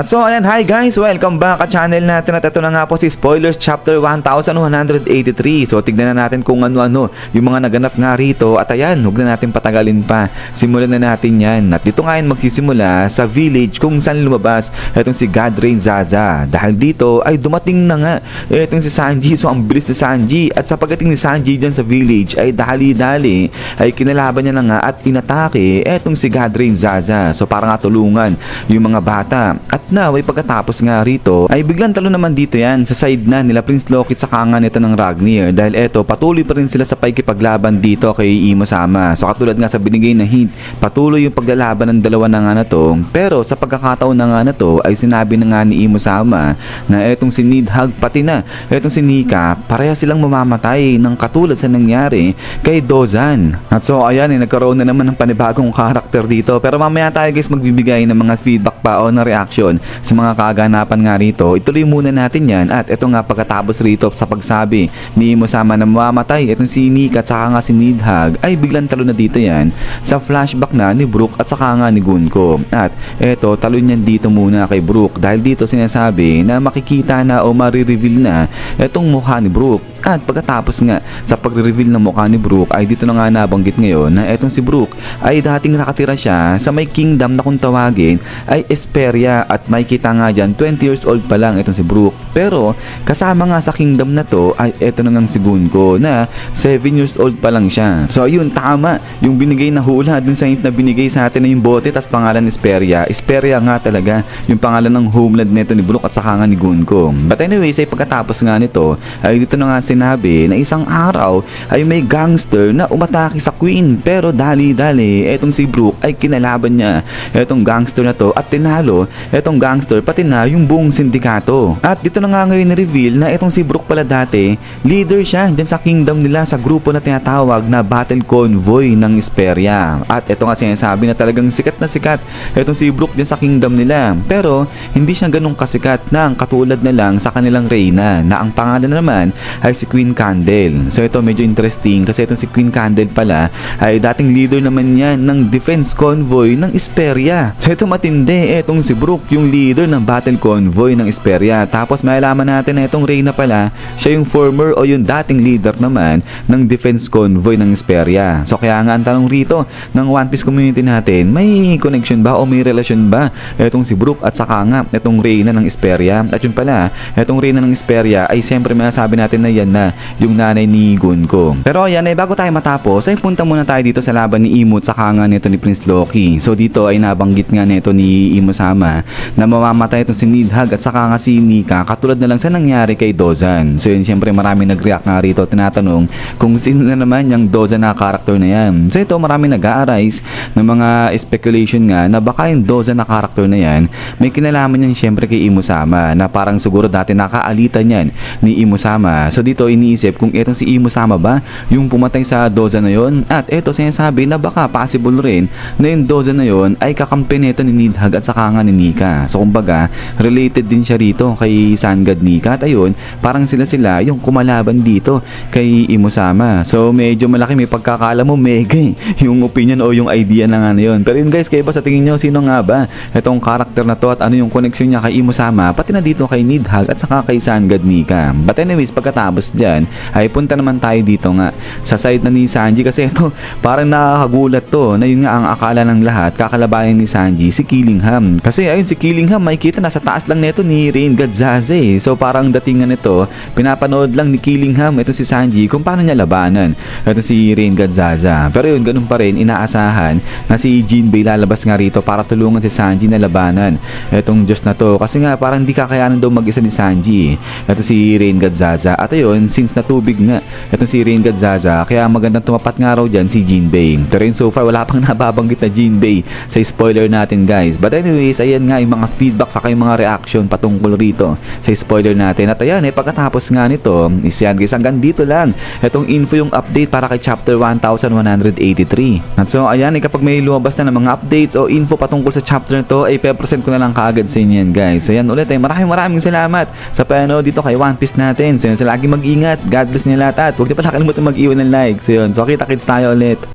At so ayan, hi guys, welcome back at channel natin at ito na nga po si Spoilers Chapter 1183. So tignan na natin kung ano-ano yung mga naganap nga rito at ayan, huwag na natin patagalin pa. Simulan na natin yan at dito nga yan magsisimula sa village kung saan lumabas itong si Godray Zaza. Dahil dito ay dumating na nga itong si Sanji, so ang bilis ni Sanji at sa pagdating ni Sanji dyan sa village ay dali-dali ay kinalaban niya na nga at inatake itong si Godray Zaza. So para nga tulungan yung mga bata. At now ay pagkatapos nga rito ay biglang talo naman dito yan sa side na nila Prince Loki sa kangan nito ng Ragnir dahil eto patuloy pa rin sila sa pakikipaglaban dito kay Imo-sama. So katulad nga sa binigay na hint, patuloy yung paglalaban ng dalawa na nga na to, pero sa pagkakataon na nga na to ay sinabi na nga ni Imo-sama na etong si Nidhogg pati na etong si Nika pareha silang mamamatay ng katulad sa nangyari kay Dozan. At so ayan nagkaroon na naman ng panibagong karakter dito, pero mamaya tayo guys magbibigay ng mga feedback pa o na reaction sa mga kaganapan nga rito. Ituloy muna natin yan at ito nga pagkatapos rito sa pagsabi ni Imo-sama na mamamatay itong si Nika at saka nga si Nidhogg ay biglang talo na dito yan sa flashback na ni Brook at saka nga ni Gunko. At eto talo niyan dito muna kay Brook dahil dito sinasabi na makikita na o marireveal na itong mukha ni Brook. At pagkatapos nga sa pagre-reveal ng mukha ni Brook ay dito na nga nabanggit ngayon na etong si Brook ay dating nakatira siya sa may kingdom na kung tawagin ay Esperia at may kita nga dyan 20 years old pa lang itong si Brook. Pero kasama nga sa kingdom na to ay eto na nga si Gunko na 7 years old pa lang siya. So ayun, tama yung binigay na hula dun sa hint na binigay sa atin na yung bote tas pangalan Esperia. Esperia nga talaga yung pangalan ng homeland nito ni Brook at saka nga ni Gunko. But anyways ay pagkatapos nga nito ay dito na nga sinabi na isang araw ay may gangster na umatake sa Queen, pero dali-dali etong si Brook ay kinalaban niya etong gangster na to at tinalo etong gangster pati na yung buong sindikato. At dito na nga ngayon ni-reveal na etong si Brook pala dati leader siya dyan sa kingdom nila sa grupo na tinatawag na Battle Convoy ng Esperia. At eto nga sinasabi na talagang sikat na sikat etong si Brook dyan sa kingdom nila, pero hindi siya ganun kasikat na ang katulad na lang sa kanilang reyna na ang pangalan naman ay si Queen Candle. So ito medyo interesting kasi itong si Queen Candle pala ay dating leader naman yan ng defense convoy ng Esperia. So ito matindi, itong si Brook yung leader ng battle convoy ng Esperia. Tapos malalaman natin na itong Reyna pala siya yung former o yung dating leader naman ng defense convoy ng Esperia. So kaya nga ang tanong rito ng One Piece community natin, may connection ba o may relasyon ba itong si Brook at saka nga itong Reyna ng Esperia? At yun pala, itong Reyna ng Esperia ay siyempre masasabi natin na yan na yung nanay ni Gunko. Pero ayan ay bago tayo matapos ay punta muna tayo dito sa laban ni Imo at saka nga nito ni Prince Loki. So dito ay nabanggit nga nito ni Imo-sama na mamamatay itong si Nidhogg at saka nga si Nika katulad na lang sa nangyari kay Dozan. So yun siyempre marami nag-react nga rito, tinatanong kung sino na naman yung Dozan na character na yan. So ito marami nag-a-arise ng mga speculation nga na baka yung Dozan na character na yan may kinalaman yan siyempre kay Imo-sama na parang siguro dati nakaalitan yan ni Imo-sama. So dito iniisip kung itong si Imo-sama ba yung pumatay sa Dozan na yon. At ito sinasabi na baka possible rin na yung Dozan na yon ay kakampi nito ni Nidhogg at saka nga ni Nika. So kumbaga related din siya rito kay Sun God Nika at ayun parang sila yung kumalaban dito kay Imo-sama. So medyo malaki may pagkakala mo mega yung opinion o yung idea na nga na yun. Pero yun guys, kayo ba sa tingin nyo sino nga ba itong character na to at ano yung connection niya kay Imo-sama pati na dito kay Nidhogg at saka kay Sun God Nika? But anyways pagkatapos dyan ay punta naman tayo dito nga sa side na ni Sanji kasi ito parang nakakagulat to na yun nga ang akala ng lahat kakalabanin ni Sanji si Killingham. Kasi ayun si Killingham makikita nasa taas lang nito ni Reingard Zaza eh. So parang datingan nito pinapanood lang ni Killingham ito si Sanji kung paano niya labanan ito si Reingard Zaza. Pero yun ganun pa rin inaasahan na si Jinbei lalabas nga rito para tulungan si Sanji na labanan itong Diyos na to kasi nga parang di kakayanan daw mag-isa ni Sanji ito si Reingard Zaza. At ayun since natubig nga itong si Reingard Zaza kaya magandang tumapat nga raw dyan si Jinbei. Pero yun so far wala pang nababanggit na Jinbei sa spoiler natin guys. But anyways ayan nga yung mga feedback saka yung mga reaction patungkol rito sa spoiler natin. At ayan pagkatapos nga nito is yan guys hanggang dito lang itong info yung update para kay chapter 1183. At so ayan kapag may lumabas na ng mga updates o info patungkol sa chapter na to ay pe-present ko na lang kaagad sa inyo yan guys. So yan ulit maraming salamat sa panood dito kay One Piece natin. So yun, lagi mag-ingat. God bless niyo lahat at huwag niyo pala kalimutan mag-iwan ng like. So yun, so kita-kits tayo ulit.